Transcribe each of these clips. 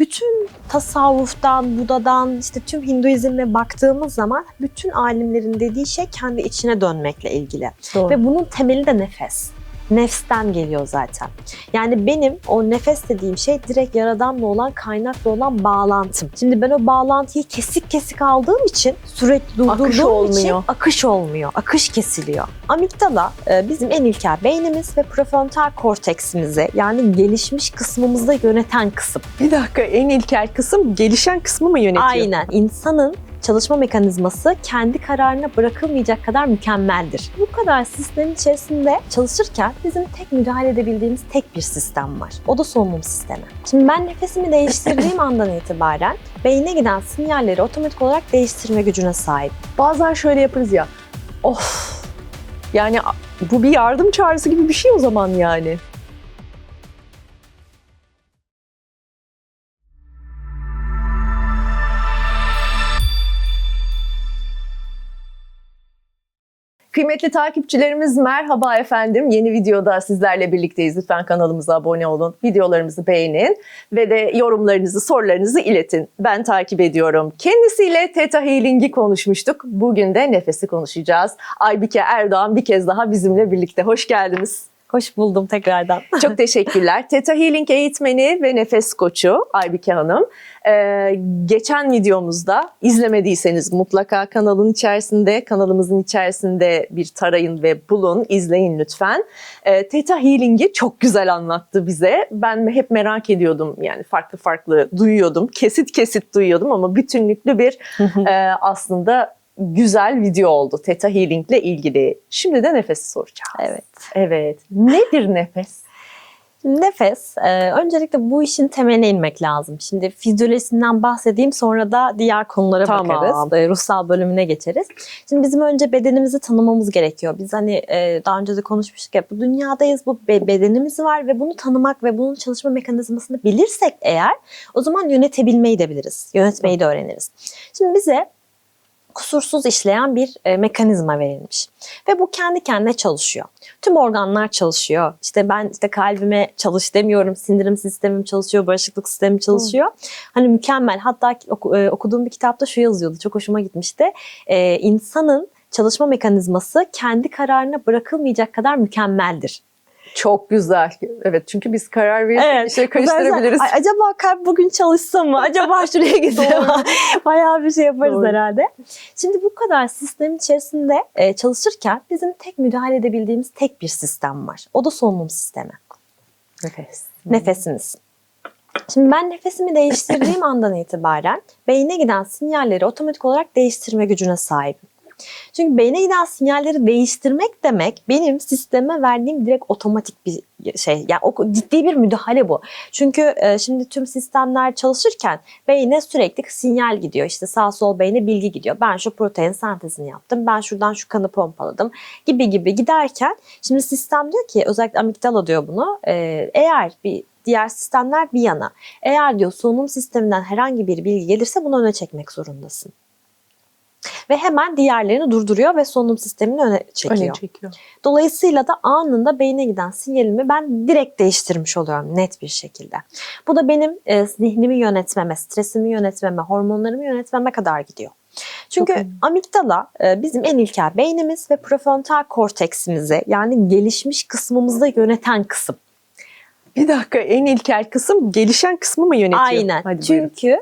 Bütün tasavvuftan, Buda'dan, işte tüm Hinduizm'e baktığımız zaman bütün alimlerin dediği şey kendi içine dönmekle ilgili. Doğru. Ve bunun temeli de nefes. Nefsten geliyor zaten. Yani benim o nefes dediğim şey direkt Yaradan'la olan, kaynakla olan bağlantım. Şimdi ben o bağlantıyı kesik kesik aldığım için, sürekli durdurduğum için akış olmuyor. Akış kesiliyor. Amigdala bizim en ilkel beynimiz ve prefrontal korteksimizi, yani gelişmiş kısmımızda yöneten kısım. Bir dakika, en ilkel kısım gelişen kısmı mı yönetiyor? Aynen. İnsanın çalışma mekanizması kendi kararına bırakılmayacak kadar mükemmeldir. Bu kadar sistemin içerisinde çalışırken bizim tek müdahale edebildiğimiz tek bir sistem var. O da solunum sistemi. Şimdi ben nefesimi değiştirdiğim andan itibaren beyne giden sinyalleri otomatik olarak değiştirme gücüne sahip. Bazen şöyle yaparız ya. Of! Yani bu bir yardım çağrısı gibi bir şey o zaman yani. Kıymetli takipçilerimiz merhaba efendim. Yeni videoda sizlerle birlikteyiz. Lütfen kanalımıza abone olun, videolarımızı beğenin ve de yorumlarınızı, sorularınızı iletin. Ben takip ediyorum. Kendisiyle Theta Healing'i konuşmuştuk. Bugün de nefesi konuşacağız. Aybike Erdoğan bir kez daha bizimle birlikte. Hoş geldiniz. Hoş buldum tekrardan. Çok teşekkürler. Theta Healing eğitmeni ve nefes koçu Aybike Hanım. Geçen videomuzda izlemediyseniz mutlaka kanalımızın içerisinde bir tarayın ve bulun, izleyin lütfen. Theta Healing'i çok güzel anlattı bize. Ben hep merak ediyordum, yani farklı farklı duyuyordum, kesit kesit duyuyordum ama bütünlüklü bir aslında güzel video oldu Theta Healing ile ilgili. Şimdi de nefesi soracağız. Evet. Nedir nefes? Nefes, öncelikle bu işin temeline inmek lazım. Şimdi fizyolojisinden bahsedeyim, sonra da diğer konulara bakarız. Ruhsal bölümüne geçeriz. Şimdi bizim önce bedenimizi tanımamız gerekiyor. Biz hani daha önce de konuşmuştuk ya, bu dünyadayız, bu bedenimiz var ve bunu tanımak ve bunun çalışma mekanizmasını bilirsek eğer, o zaman yönetebilmeyi de biliriz. Yönetmeyi de öğreniriz. Şimdi bize kusursuz işleyen bir mekanizma verilmiş. Ve bu kendi kendine çalışıyor. Tüm organlar çalışıyor. İşte ben kalbime çalış demiyorum, sindirim sistemim çalışıyor, bağışıklık sistemim çalışıyor. Hani mükemmel. Hatta okuduğum bir kitapta şu yazıyordu, çok hoşuma gitmişti. İnsanın çalışma mekanizması kendi kararına bırakılmayacak kadar mükemmeldir. Çok güzel. Evet, çünkü biz karar verip bir şey karıştırabiliriz. Acaba kalp bugün çalışsa mı? Acaba şuraya gitse mi? Bayağı bir şey yaparız herhalde. Şimdi bu kadar sistemin içerisinde çalışırken bizim tek müdahale edebildiğimiz tek bir sistem var. O da solunum sistemi. Nefesimiz. Şimdi ben nefesimi değiştirdiğim andan itibaren beyne giden sinyalleri otomatik olarak değiştirme gücüne sahibim. Çünkü beyne giden sinyalleri değiştirmek demek benim sisteme verdiğim direkt otomatik bir şey. Yani o ciddi bir müdahale bu. Çünkü şimdi tüm sistemler çalışırken beyne sürekli sinyal gidiyor. İşte sağ sol beyne bilgi gidiyor. Ben şu protein sentezini yaptım. Ben şuradan şu kanı pompaladım gibi giderken şimdi sistem diyor ki, özellikle amigdala diyor bunu. Eğer diğer sistemler bir yana. Eğer diyor solunum sisteminden herhangi bir bilgi gelirse bunu öne çekmek zorundasın. Ve hemen diğerlerini durduruyor ve solunum sistemini öne çekiyor. Dolayısıyla da anında beyne giden sinyalimi ben direkt değiştirmiş oluyorum net bir şekilde. Bu da benim zihnimi yönetmeme, stresimi yönetmeme, hormonlarımı yönetmeme kadar gidiyor. Çünkü amigdala bizim en ilkel beynimiz ve prefrontal korteksimizi, yani gelişmiş kısmımızda yöneten kısım. Bir dakika, en ilkel kısım gelişen kısmı mı yönetiyor? Aynen. Hadi çünkü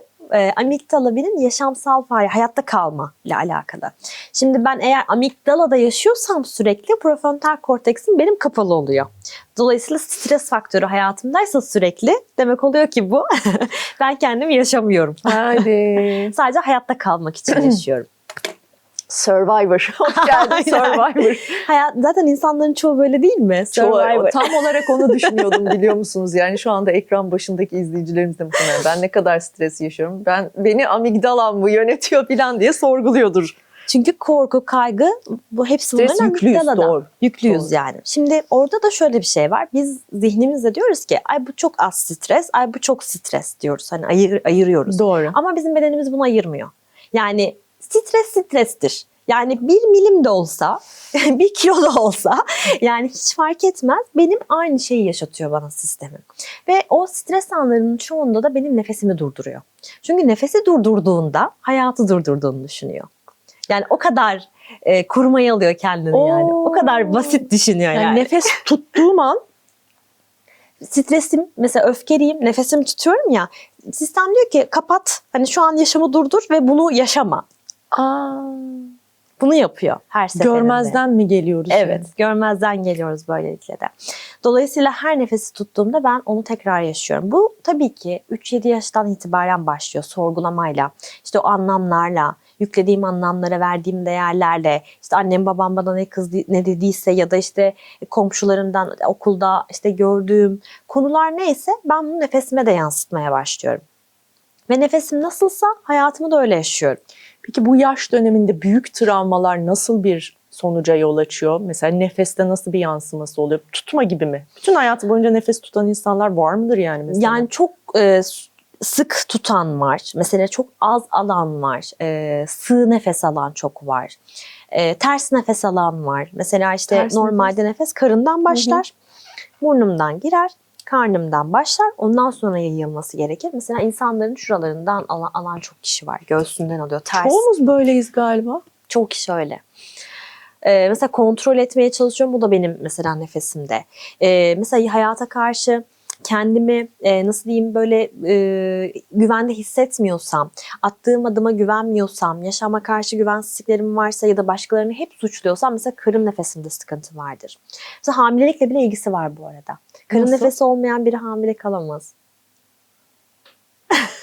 amigdala benim yaşamsal hayatta kalma ile alakalı. Şimdi ben eğer amigdalada yaşıyorsam sürekli prefrontal korteksim benim kapalı oluyor. Dolayısıyla stres faktörü hayatımdaysa sürekli, demek oluyor ki bu ben kendimi yaşamıyorum. Hadi. Sadece hayatta kalmak için yaşıyorum. Survivor. Hoş geldin Survivor. Zaten insanların çoğu böyle değil mi? Survivor. Tam olarak onu düşünüyordum, biliyor musunuz? Yani şu anda ekran başındaki izleyicilerimiz de muhtemelen ben ne kadar stres yaşıyorum, beni amigdalam mı yönetiyor falan diye sorguluyordur. Çünkü korku, kaygı, bu hepsi bunların amigdalada. Doğru. Yüklüyüz doğru. Yani. Şimdi orada da şöyle bir şey var. Biz zihnimizde diyoruz ki ay bu çok az stres, ay bu çok stres diyoruz. Hani ayırıyoruz. Doğru. Ama bizim bedenimiz bunu ayırmıyor. Yani stres strestir. Yani 1 milim de olsa, 1 kilo da olsa yani hiç fark etmez. Benim aynı şeyi yaşatıyor bana sistemim. Ve o stres anlarının çoğunda da benim nefesimi durduruyor. Çünkü nefesi durdurduğunda hayatı durdurduğunu düşünüyor. Yani o kadar korumaya alıyor kendini yani. O kadar basit düşünüyor yani. Nefes tuttuğum an Stresim, mesela öfkeliyim, nefesimi tutuyorum ya. Sistem diyor ki kapat, hani şu an yaşamı durdur ve bunu yaşama. Bunu yapıyor her seferinde. Görmezden mi geliyoruz? Evet, görmezden geliyoruz böylelikle de. Dolayısıyla her nefesi tuttuğumda ben onu tekrar yaşıyorum. Bu tabii ki 3-7 yaştan itibaren başlıyor sorgulamayla, işte o anlamlarla, yüklediğim anlamlara, verdiğim değerlerle, işte annem babam bana ne dediyse ya da işte komşularımdan, okulda işte gördüğüm konular neyse ben bunu nefesime de yansıtmaya başlıyorum. Ve nefesim nasılsa hayatımı da öyle yaşıyorum. Peki bu yaş döneminde büyük travmalar nasıl bir sonuca yol açıyor? Mesela nefeste nasıl bir yansıması oluyor? Tutma gibi mi? Bütün hayatı boyunca nefes tutan insanlar var mıdır yani mesela? Yani çok sık tutan var. Mesela çok az alan var. Sığ nefes alan çok var. Ters nefes alan var. Mesela işte Ters normalde nefes karından başlar. Burnumdan girer. Karnımdan başlar. Ondan sonra yayılması gerekir. Mesela insanların şuralarından alan çok kişi var. Göğsünden alıyor. Ters. Çoğumuz böyleyiz galiba. Çoğu kişi öyle. Mesela kontrol etmeye çalışıyorum. Bu da benim mesela nefesimde. Mesela hayata karşı kendimi nasıl diyeyim böyle güvende hissetmiyorsam, attığım adıma güvenmiyorsam, yaşama karşı güvensizliklerim varsa ya da başkalarını hep suçluyorsam mesela karın nefesimde sıkıntı vardır. Mesela hamilelikle bile ilgisi var bu arada. Karın Nasıl? nefesi olmayan biri hamile kalamaz.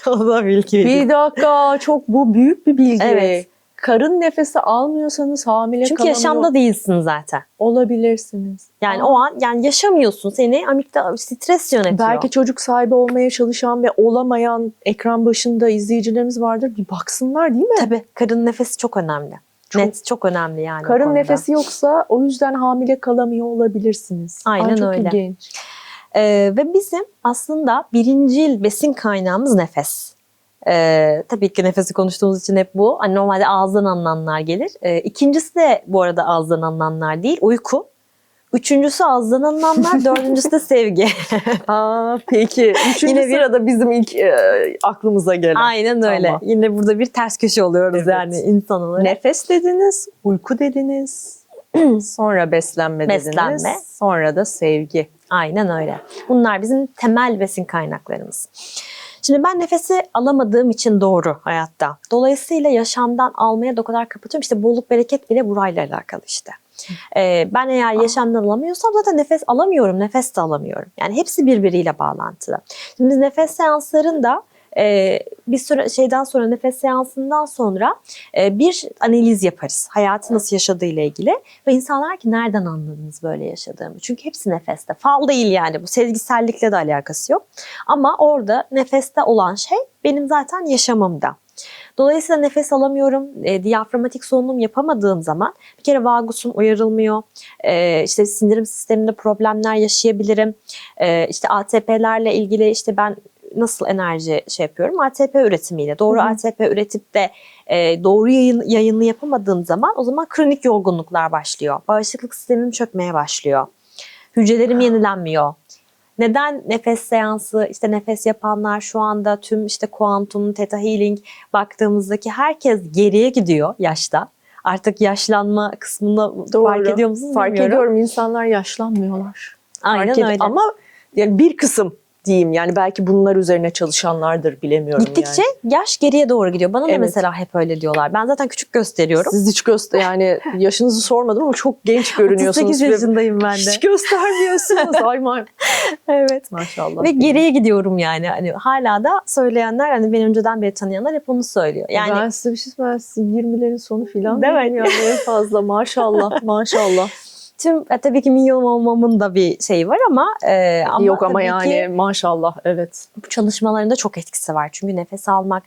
O da bilgi. Bir dakika, çok bu büyük bir bilgi. Evet. Karın nefesi almıyorsanız hamile Çünkü kalamıyor yaşamda değilsin zaten. olabilirsiniz. Yani o an yani yaşamıyorsun. Seni amigdala stres yönetiyor. Belki çocuk sahibi olmaya çalışan ve olamayan ekran başında izleyicilerimiz vardır. Bir baksınlar değil mi? Tabii karın nefesi çok önemli. Çok önemli yani. o Karın konuda. nefesi yoksa o yüzden hamile kalamıyor olabilirsiniz. Aynen çok öyle. ilginç. Ve bizim aslında birincil besin kaynağımız nefes. Tabii ki nefesi konuştuğumuz için hep bu. Hani normalde ağızdan alınanlar gelir. İkincisi de bu arada ağızdan alınanlar değil, uyku. Üçüncüsü ağızdan alınanlar, dördüncüsü de sevgi. Peki. Üçüncü Yine bir- sırada bizim ilk aklımıza gelen. Aynen öyle. Tamam. Yine burada bir ters köşe oluyoruz Evet. yani insan olarak. Nefes dediniz, uyku dediniz, sonra beslenme dediniz, Beslenme. sonra da sevgi. Aynen öyle. Bunlar bizim temel besin kaynaklarımız. Şimdi ben nefesi alamadığım için doğru hayatta. Dolayısıyla yaşamdan almaya da o kadar kapatıyorum. İşte bolluk bereket bile burayla alakalı işte. Ben eğer yaşamdan alamıyorsam zaten nefes alamıyorum, nefes de alamıyorum. Yani hepsi birbiriyle bağlantılı. Şimdi biz nefes seanslarında bir süre şeyden sonra nefes seansından sonra bir analiz yaparız. Hayatı nasıl yaşadığı ile ilgili ve insanlar ki nereden anladınız böyle yaşadığımı? Çünkü hepsi nefeste. Fal değil yani bu sezgisellikle de alakası yok. Ama orada nefeste olan şey benim zaten yaşamımda. Dolayısıyla nefes alamıyorum, diyaframatik solunum yapamadığım zaman bir kere vagusum uyarılmıyor, işte sindirim sisteminde problemler yaşayabilirim, işte ATP'lerle ilgili işte ben nasıl enerji yapıyorum? ATP üretimiyle. Doğru ATP üretip de doğru yayını yapamadığım zaman o zaman kronik yorgunluklar başlıyor. Bağışıklık sistemim çökmeye başlıyor. Hücrelerim yenilenmiyor. Neden nefes seansı, işte nefes yapanlar şu anda tüm işte kuantum, theta healing baktığımızdaki herkes geriye gidiyor yaşta. Artık yaşlanma kısmında fark ediyor musunuz Fark bilmiyorum. ediyorum, insanlar yaşlanmıyorlar. Aynen öyle. Ama yani bir kısım diyeyim yani belki bunlar üzerine çalışanlardır bilemiyorum Gittikçe yani. yaş geriye doğru gidiyor. Bana da Evet. mesela hep öyle diyorlar. Ben zaten küçük gösteriyorum. Siz hiç yani yaşınızı sormadım ama çok genç görünüyorsunuz. 38 yaşındayım ben de. Hiç göstermiyorsunuz. Ay Evet. maşallah. Ve geriye gidiyorum yani. Hani hala da söyleyenler hani beni önceden beri tanıyanlar hep onu söylüyor. Yani Ben size bir şey söyleyeyim. Siz 20'lerin sonu falan Değil mi? dedim yani en fazla. Maşallah, maşallah. tüm tabii ki milyon olmamın da bir şeyi var ama Yok ama tabii yani ki maşallah, evet. bu çalışmalarında çok etkisi var. Çünkü nefes almak,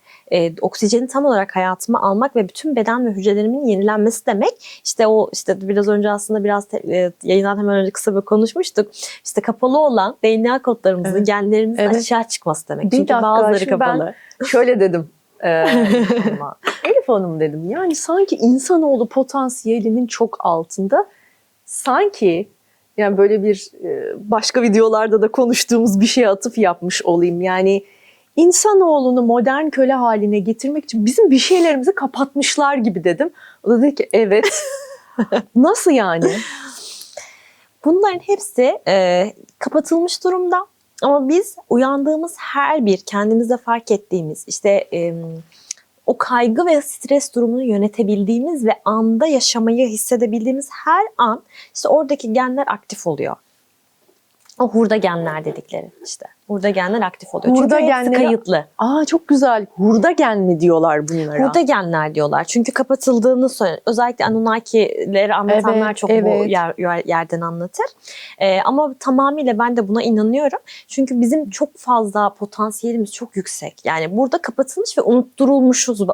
oksijeni tam olarak hayatıma almak ve bütün beden ve hücrelerimin yenilenmesi demek. İşte o işte biraz önce aslında biraz yayından hemen önce kısa bir konuşmuştuk. İşte kapalı olan DNA kodlarımızın, Evet. genlerimizin Evet. aşağı çıkması demek. Bir Çünkü dakika, bazıları şimdi kapalı. Şöyle dedim. Hanım'a. Elif Hanım dedim, yani sanki insanoğlu potansiyelinin çok altında. Sanki yani böyle bir başka videolarda da konuştuğumuz bir şeye atıf yapmış olayım. Yani insanoğlunu modern köle haline getirmek için bizim bir şeylerimizi kapatmışlar gibi dedim. O da dedi ki evet. Nasıl yani? Bunların hepsi kapatılmış durumda. Ama biz uyandığımız her bir kendimizde fark ettiğimiz işte o kaygı ve stres durumunu yönetebildiğimiz ve anda yaşamayı hissedebildiğimiz her an işte oradaki genler aktif oluyor. O hurda genler dedikleri işte. Hurda genler aktif oluyor. Hurda Çünkü hepsi genleri- kayıtlı. Aa, çok güzel. Hurda gen mi diyorlar bunlara? Hurda genler diyorlar. Çünkü kapatıldığını söylüyor. Özellikle Anunnaki'leri anlatanlar Evet, çok evet. bu yerden anlatır. Ama tamamıyla ben de buna inanıyorum. Çünkü bizim çok fazla potansiyelimiz çok yüksek. Yani burada kapatılmış ve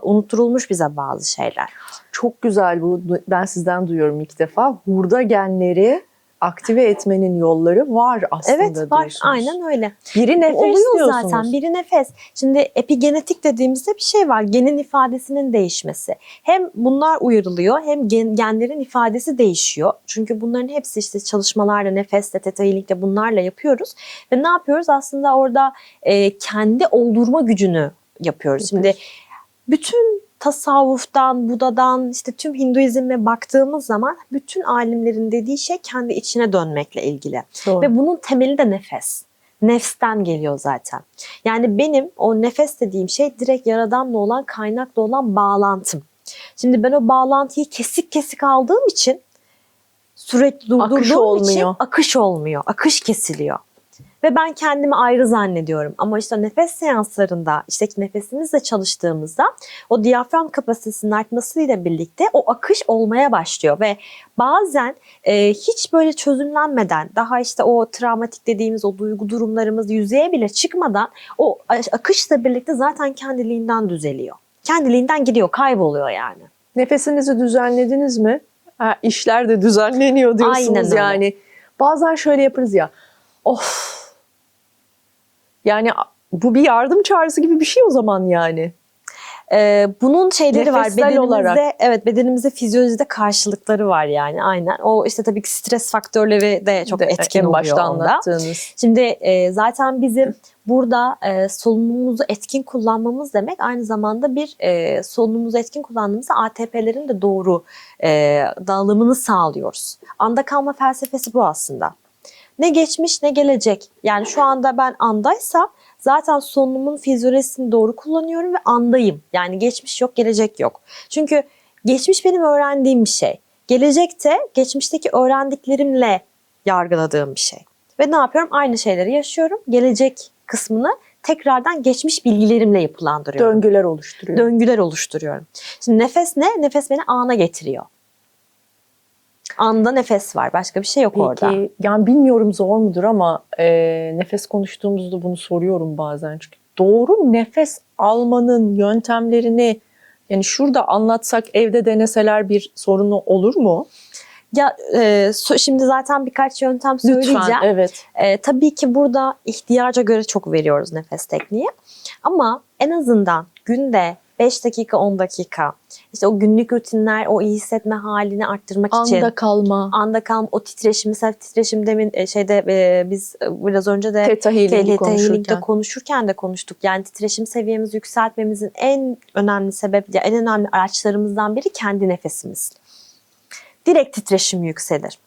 unutturulmuş bize bazı şeyler. Çok güzel bu. Ben sizden duyuyorum ilk defa. Hurda genleri aktive etmenin yolları var aslında Evet var, diyorsunuz. aynen öyle. Biri nefes Oluyor diyorsunuz. zaten, biri nefes. Şimdi epigenetik dediğimizde bir şey var, genin ifadesinin değişmesi. Hem bunlar uyarılıyor hem genlerin ifadesi değişiyor. Çünkü bunların hepsi işte çalışmalarla, nefesle, theta healing'le bunlarla yapıyoruz. Ve ne yapıyoruz? Aslında orada kendi oldurma gücünü yapıyoruz. Şimdi bütün tasavvuftan, Buda'dan, işte tüm Hinduizm'e baktığımız zaman bütün alimlerin dediği şey kendi içine dönmekle ilgili. Doğru. Ve bunun temeli de nefes. Nefsten geliyor zaten. Yani benim o nefes dediğim şey direkt Yaradan'la olan, kaynakla olan bağlantım. Şimdi ben o bağlantıyı kesik kesik aldığım için, sürekli durdurduğum için olmuyor. akış olmuyor. Akış kesiliyor. Ve ben kendimi ayrı zannediyorum. Ama işte nefes seanslarında, işte nefesimizle çalıştığımızda o diyafram kapasitesinin artmasıyla birlikte o akış olmaya başlıyor. Ve bazen hiç böyle çözümlenmeden, daha işte o travmatik dediğimiz o duygu durumlarımız yüzeye bile çıkmadan o akışla birlikte zaten kendiliğinden düzeliyor. Kendiliğinden gidiyor, kayboluyor yani. Nefesinizi düzenlediniz mi? Ha, işler de düzenleniyor diyorsunuz. Aynen öyle. Yani. Bazen şöyle yaparız ya. Of. Yani bu bir yardım çağrısı gibi bir şey o zaman yani. Bunun şeyleri var Nefessel bedenimizde, olarak. evet, bedenimizde fizyolojide karşılıkları var yani, aynen. O işte tabii ki stres faktörleri de çok etkin en oluyor başta onda. anlattığınız. Şimdi zaten bizim burada solunumumuzu etkin kullanmamız demek aynı zamanda bir solunumumuzu etkin kullandığımızda ATP'lerin de doğru dağılımını sağlıyoruz. Anda kalma felsefesi bu aslında. Ne geçmiş ne gelecek. Yani şu anda ben andaysam zaten solunumun fizyolojisini doğru kullanıyorum ve andayım. Yani geçmiş yok, gelecek yok. Çünkü geçmiş benim öğrendiğim bir şey. Gelecek de geçmişteki öğrendiklerimle yargıladığım bir şey. Ve ne yapıyorum? Aynı şeyleri yaşıyorum. Gelecek kısmını tekrardan geçmiş bilgilerimle yapılandırıyorum. Döngüler oluşturuyor. Döngüler oluşturuyorum. Şimdi nefes ne? Nefes beni ana getiriyor. Anda nefes var. Başka bir şey yok orada. Peki, yani bilmiyorum zor mudur ama nefes konuştuğumuzda bunu soruyorum bazen. Çünkü doğru nefes almanın yöntemlerini yani şurada anlatsak, evde deneseler bir sorunu olur mu? Ya şimdi zaten birkaç yöntem söyleyeceğim. Lütfen, evet. Tabii ki burada ihtiyaca göre çok veriyoruz nefes tekniği. Ama en azından günde 5 dakika, 10 dakika işte o günlük rutinler, o iyi hissetme halini arttırmak için. Anda kalma. Anda kalma, o titreşim, self titreşim demin biz biraz önce de Theta Healing'de konuşurken de konuştuk. Yani titreşim seviyemizi yükseltmemizin en önemli sebebi, en önemli araçlarımızdan biri kendi nefesimiz. Direkt titreşim yükselir.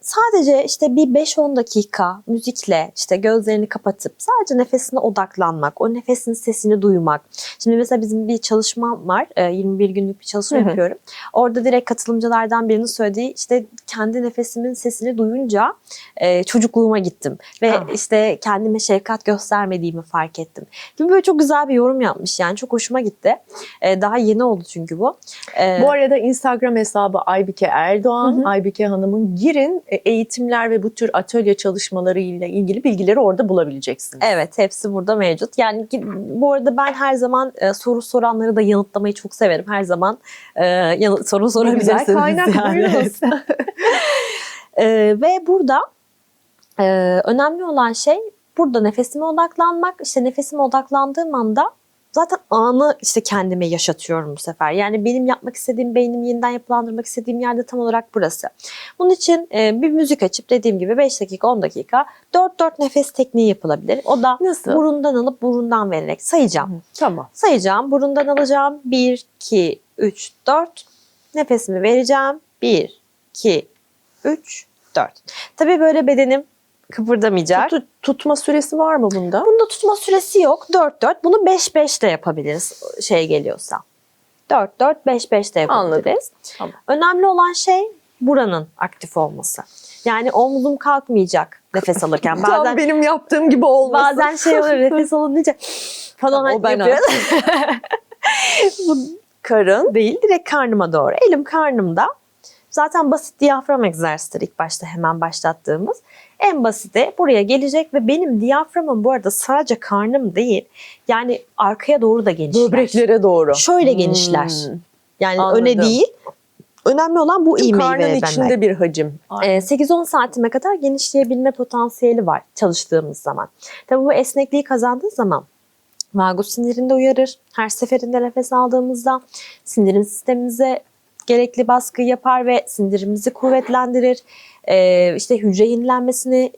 Sadece işte bir 5-10 dakika müzikle işte gözlerini kapatıp sadece nefesine odaklanmak, o nefesin sesini duymak. Şimdi mesela bizim bir çalışmam var, 21 günlük bir çalışma yapıyorum. Orada direkt katılımcılardan birinin söylediği işte kendi nefesimin sesini duyunca çocukluğuma gittim. Ve işte kendime şefkat göstermediğimi fark ettim. Gibi böyle çok güzel bir yorum yapmış yani, çok hoşuma gitti. Daha yeni oldu çünkü bu. Bu arada Instagram hesabı Aybike Erdoğan, Aybike Hanım'ın, girin, eğitimler ve bu tür atölye çalışmalarıyla ilgili bilgileri orada bulabileceksiniz. Evet, hepsi burada mevcut. Yani bu arada ben her zaman soru soranları da yanıtlamayı çok severim. Her zaman soru sorabilirsiniz. Güzel kaynak, yani. buyurunuz. Ve burada önemli olan şey burada nefesime odaklanmak. İşte nefesime odaklandığım anda zaten anı işte kendime yaşatıyorum bu sefer. Yani benim yapmak istediğim, beynimi yeniden yapılandırmak istediğim yerde tam olarak burası. Bunun için bir müzik açıp dediğim gibi 5 dakika 10 dakika 4-4 nefes tekniği yapılabilir. O da Nasıl? burundan alıp burundan vererek sayacağım. Tamam. Sayacağım. Burundan alacağım. 1, 2, 3, 4. Nefesimi vereceğim. 1, 2, 3, 4. Tabii böyle bedenim kıpırdamayacak. Tutma süresi var mı bunda? Bunda tutma süresi yok. 4-4. Bunu 5-5 de yapabiliriz şey geliyorsa. 4-4-5-5 de yapabiliriz. Anladım. Tamam. Önemli olan şey buranın aktif olması. Yani omzum kalkmayacak nefes alırken. Tam Bazen benim yaptığım gibi olmasın. bazen şey olur nefes alınca falan O ben yapıyoruz. Bu Karın. değil, direkt karnıma doğru. Elim karnımda. Zaten basit diyafram egzersizleri ilk başta hemen başlattığımız. En basiti buraya gelecek ve benim diyaframım bu arada sadece karnım değil. Yani arkaya doğru da genişler. Böbreklere doğru. Şöyle genişler. Yani Anladım. öne değil. Önemli olan bu Çünkü ivmeyi karnın verebilmek. içinde bir hacim. 8-10 santime kadar genişleyebilme potansiyeli var çalıştığımız zaman. Tabii bu esnekliği kazandığı zaman vagus sinirini de uyarır. Her seferinde nefes aldığımızda sindirim sistemimize gerekli baskı yapar ve sindirimizi kuvvetlendirir. İşte hücre yenilenmesini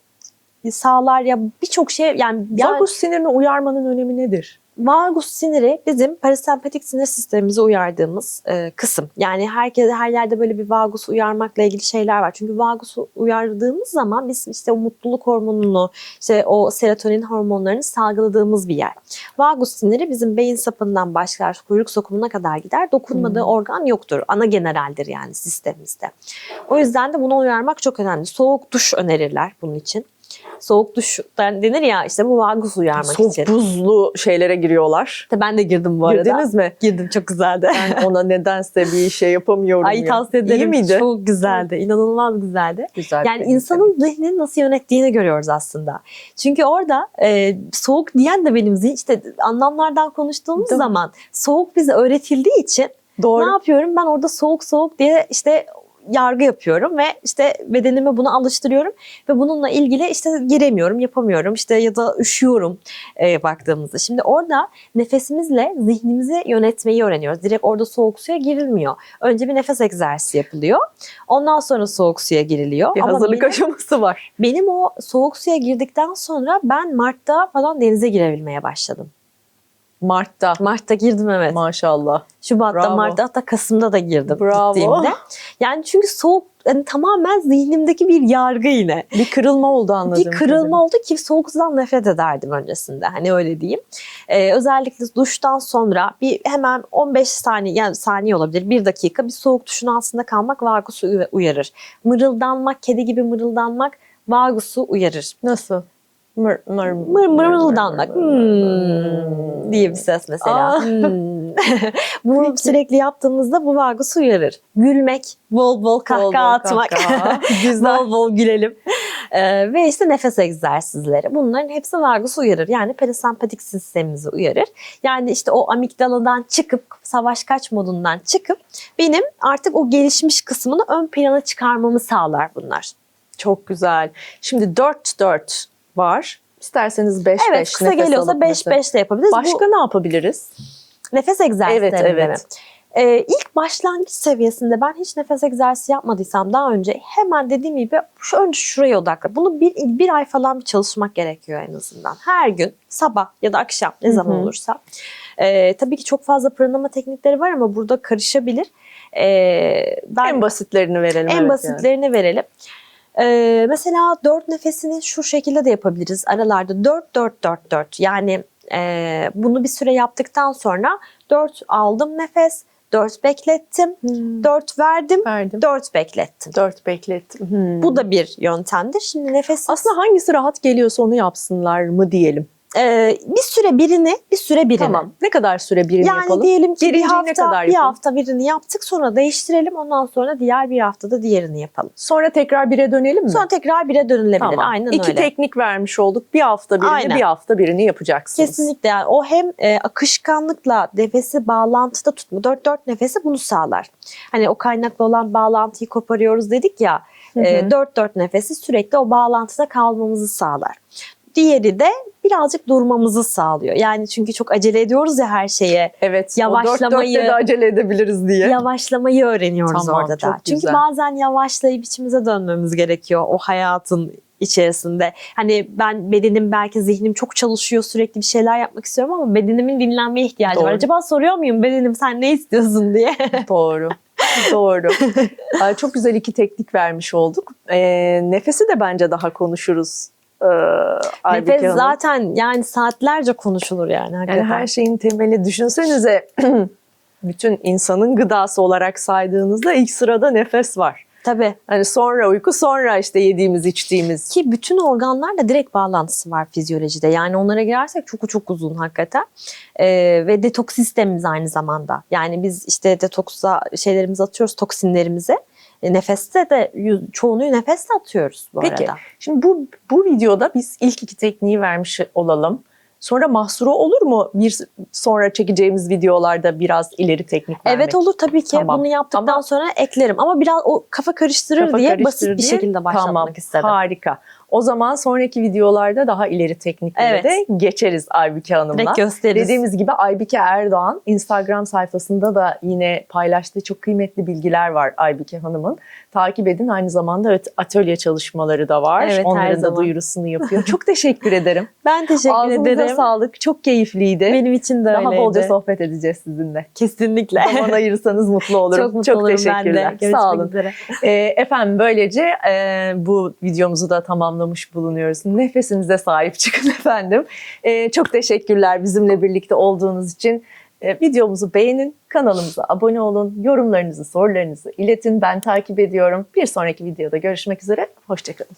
sağlar ya birçok şey yani Vagus sinirini uyarmanın önemi nedir? vagus siniri bizim parasempatik sinir sistemimizi uyardığımız kısım. Yani her yerde böyle bir vagus uyarmakla ilgili şeyler var. Çünkü vagusu uyardığımız zaman biz işte o mutluluk hormonunu, işte o serotonin hormonlarını salgıladığımız bir yer. Vagus siniri bizim beyin sapından başlar, kuyruk sokumuna kadar gider. Dokunmadığı organ yoktur. Ana generaldir yani sistemimizde. O yüzden de buna uyarmak çok önemli. Soğuk duş önerirler bunun için. Soğuk duş denir ya işte bu vagus uyarmak Soğuk için. buzlu şeylere giriyorlar. Ben de girdim bu arada. Girdiniz mi? Girdim, çok güzeldi. Ben ona nedense bir şey yapamıyorum Ay ya. tavsiye ederim. İyi miydi? Çok güzeldi. İnanılmaz güzeldi. Güzel. Yani insanın zihnini nasıl yönettiğini görüyoruz aslında. Çünkü orada soğuk diyen de benim zihin işte anlamlardan konuştuğumuz Değil mi? zaman soğuk bize öğretildiği için Doğru. ne yapıyorum? Ben orada soğuk soğuk diye işte yargı yapıyorum ve işte bedenime buna alıştırıyorum ve bununla ilgili işte giremiyorum, yapamıyorum işte ya da üşüyorum baktığımızda. Şimdi orada nefesimizle zihnimizi yönetmeyi öğreniyoruz. Direkt orada soğuk suya girilmiyor. Önce bir nefes egzersizi yapılıyor. Ondan sonra soğuk suya giriliyor. Bir Ama hazırlık aşaması var. benim o soğuk suya girdikten sonra ben Mart'ta falan denize girebilmeye başladım. Mart'ta. Mart'ta girdim, evet. Maşallah. Şubat'ta, Bravo. Mart'ta, hatta Kasım'da da girdim Bravo. gittiğimde. Yani çünkü soğuk yani tamamen zihnimdeki bir yargı yine. Bir kırılma oldu anladığım Bir kırılma oldu ki soğuk sudan nefret ederdim öncesinde. Hani öyle diyeyim. Özellikle duştan sonra bir hemen 15 saniye yani saniye olabilir 1 dakika bir soğuk duşun altında kalmak vagusu uyarır. Mırıldanmak, kedi gibi mırıldanmak vagusu uyarır. Nasıl? Mırıldanmak diye bir ses mesela. Bunu sürekli yaptığımızda bu vagusu uyarır. Gülmek, bol bol kahkaha atmak, Güzel. bol bol gülelim. Ve işte nefes egzersizleri. Bunların hepsi vagusu uyarır. Yani parasempatik sistemimizi uyarır. Yani işte o amigdaladan çıkıp, savaş kaç modundan çıkıp benim artık o gelişmiş kısmını ön plana çıkarmamı sağlar bunlar. Çok güzel. Şimdi 4-4 var. İsterseniz 5-5 Evet, kısa nefes geliyorsa alıp mesela. 5-5 de yapabiliriz. Başka ne yapabiliriz? Nefes egzersizleri. Evet. İlk başlangıç seviyesinde ben hiç nefes egzersizi yapmadıysam daha önce hemen dediğim gibi önce şuraya odakla. Bunu bir ay falan bir çalışmak gerekiyor en azından. Her gün sabah ya da akşam ne zaman olursa. Tabii ki çok fazla pranama teknikleri var ama burada karışabilir. En basitlerini verelim. En evet basitlerini verelim. Mesela 4 nefesini şu şekilde de yapabiliriz. Aralarda 4-4-4-4 yani bunu bir süre yaptıktan sonra 4 aldım nefes, 4 beklettim, 4 verdim, 4 beklettim. 4 beklettim. Bu da bir yöntemdir. Şimdi nefes Aslında hangisi rahat geliyorsa onu yapsınlar mı diyelim. bir süre birini. Tamam. Ne kadar süre birini Yani yapalım? diyelim ki Gerinciyi ne kadar bir yapalım? hafta birini yaptık, sonra değiştirelim. Ondan sonra diğer bir haftada diğerini yapalım. Sonra tekrar 1'e dönelim mi? Sonra tekrar 1'e dönülebilir. Tamam. Aynen İki öyle. teknik vermiş olduk. Bir hafta birini, Aynen. bir hafta birini yapacaksınız. Kesinlikle, yani o hem akışkanlıkla nefesi bağlantıda tutma, 4-4 nefesi bunu sağlar. Hani o kaynaklı olan bağlantıyı koparıyoruz dedik ya, 4-4 nefesi sürekli o bağlantıda kalmamızı sağlar. Diğeri de birazcık durmamızı sağlıyor. Yani çünkü çok acele ediyoruz ya her şeye. Evet. Yavaşlamayı- O 4'te de acele edebiliriz diye. Yavaşlamayı öğreniyoruz Tamam, orada da. çok Çünkü güzel. bazen yavaşlayıp içimize dönmemiz gerekiyor o hayatın içerisinde. Hani ben bedenim belki zihnim çok çalışıyor, sürekli bir şeyler yapmak istiyorum ama bedenimin dinlenmeye ihtiyacı var. Doğru. Acaba soruyor muyum bedenim sen ne istiyorsun diye. Doğru. Doğru. Çok güzel 2 teknik vermiş olduk. Nefesi de bence daha konuşuruz. Aybüke Nefes Hanım. zaten yani saatlerce konuşulur yani Yani hakikaten. her şeyin temeli, düşünsenize bütün insanın gıdası olarak saydığınızda ilk sırada nefes var. Tabii. Hani sonra uyku, sonra işte yediğimiz, içtiğimiz. Ki bütün organlarla direkt bağlantısı var fizyolojide. Yani onlara girersek çok uzun hakikaten. Ve detoks sistemimiz aynı zamanda. Yani biz işte detoksa şeylerimizi atıyoruz, toksinlerimizi. Nefeste de çoğunu nefeste atıyoruz bu Peki, arada. şimdi bu videoda biz ilk 2 tekniği vermiş olalım. Sonra mahsuru olur mu bir sonra çekeceğimiz videolarda biraz ileri teknik vermek? Evet olur tabii ki. Tamam. Bunu yaptıktan Ama- sonra eklerim. Ama biraz o kafa karıştırır Kafa diye karıştırır basit bir diye. şekilde başlatmak Tamam, istedim. harika. O zaman sonraki videolarda daha ileri tekniklere Evet. de geçeriz Aybüke Hanım'la. Direkt gösteririz. Dediğimiz gibi Aybüke Erdoğan Instagram sayfasında da yine paylaştığı çok kıymetli bilgiler var Aybüke Hanım'ın. Takip edin, aynı zamanda atölye çalışmaları da var. Evet, her Onların da zaman. duyurusunu yapıyor. Çok teşekkür ederim. Ben teşekkür Ağzınıza ederim. sağlık. Çok keyifliydi. Benim için de Daha öyleydi. bolca sohbet edeceğiz sizinle. Kesinlikle. Zaman ayırırsanız mutlu olurum. Çok mutlu olurum ben de. teşekkürler. Görüşmek Sağ olun. üzere. Efendim böylece bu videomuzu da tamamlamış bulunuyoruz. Nefesinize sahip çıkın efendim. Çok teşekkürler bizimle birlikte olduğunuz için. Videomuzu beğenin, kanalımıza abone olun, yorumlarınızı, sorularınızı iletin. Ben takip ediyorum. Bir sonraki videoda görüşmek üzere. Hoşça kalın.